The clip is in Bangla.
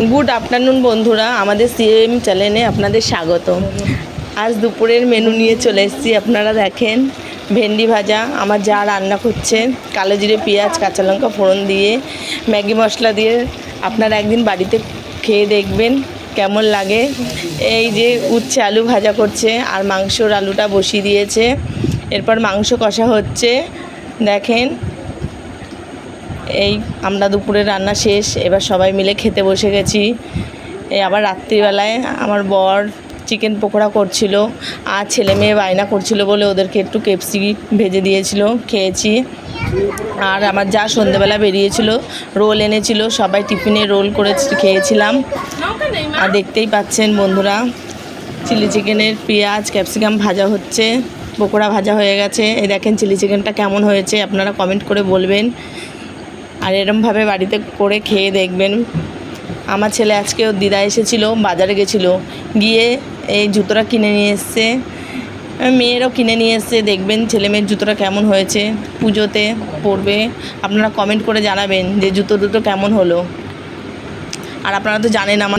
গুড আফটারনুন বন্ধুরা, আমাদের সিএম চ্যানেলে আপনাদের স্বাগত। আজ দুপুরের মেনু নিয়ে চলে এসেছি। আপনারা দেখেন, ভেন্ডি ভাজা আমার যা রান্না করছে, কালো জিরে পেঁয়াজ কাঁচা লঙ্কা ফোড়ন দিয়ে ম্যাগি মশলা দিয়ে। আপনারা একদিন বাড়িতে খেয়ে দেখবেন কেমন লাগে। এই যে উচ্ছে আলু ভাজা করছে আর মাংসর আলুটা বসিয়ে দিয়েছে। এরপর মাংস কষা হচ্ছে, দেখেন। এই আমরা দুপুরে রান্না শেষ, এবার সবাই মিলে খেতে বসে গেছি। এই আবার রাত্রিবেলায় আমার বর চিকেন পকোড়া করছিল, আর ছেলে মেয়ে বায়না করছিল বলে ওদেরকে একটু কেএফসি ভেজে দিয়েছিল, খেয়েছি। আর আমার যা সন্ধ্যেবেলা বেরিয়েছিল, রোল এনেছিল, সবাই টিফিনে রোল করে খেয়েছিলাম। আর দেখতেই পাচ্ছেন বন্ধুরা, চিলি চিকেনের পেঁয়াজ ক্যাপসিকাম ভাজা হচ্ছে, পকোড়া ভাজা হয়ে গেছে। এই দেখেন চিলি চিকেনটা কেমন হয়েছে, আপনারা কমেন্ট করে বলবেন। আর এরমভাবে বাড়িতে করে খেয়ে দেখবেন। আমার ছেলে আজকে ওর দিদা এসেছিলো, বাজারে গেছিলো, গিয়ে এই জুতোটা কিনে নিয়ে এসছে। মেয়েরও কিনে নিয়ে এসছে। দেখবেন ছেলে মেয়ের জুতোটা কেমন হয়েছে, পুজোতে পরবে। আপনারা কমেন্ট করে জানাবেন যে জুতো দুটো কেমন হলো। আর আপনারা তো জানেন আমার